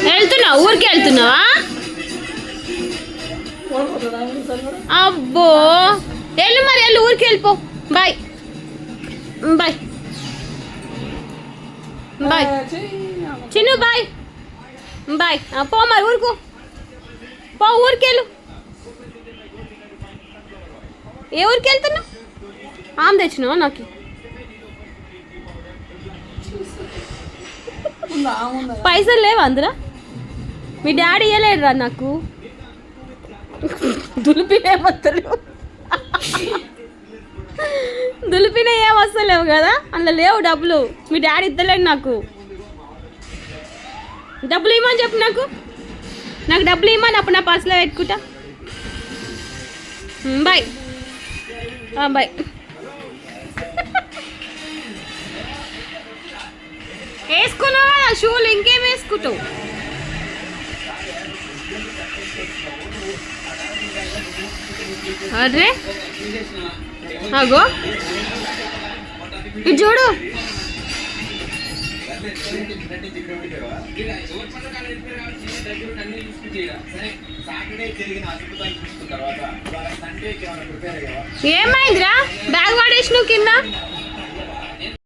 వెళ్తున్నావు, ఊరికి వెళ్తున్నావా? అబ్బో వెళ్ళు మరి, వెళ్ళు ఊరికి వెళ్ళిపో. Bye bye bye Chinnu, bye bye. పో మరి ఊరుకు, పో ఊరికి వెళ్ళు. ఏ ఊరికి వెళ్తున్నావు? ఆమె తెచ్చినావా నాకు? పైసలు లేవు అందులో? మీ డాడీ ఇవ్వలేడురా నాకు. దులిపిన ఏమొస్తలేవు, దులిపిన ఏం వస్తలేవు కదా, అందులో లేవు డబ్బులు. మీ డాడీ ఇద్దలేడు నాకు. డబ్బులు ఇవ్వమని చెప్పు, నాకు డబ్బులు ఇవ్వమని, అప్పుడు నా పర్సులో పెట్టుకుంటా. Bye bye. వేసుకున్నావు కదా షూలు, ఇంకేం వేసుకుంటావు? అరే అగో ఇది చూడు. ఏమైందిరా? బ్యాగ్ వాడేసి నువ్వు కింద.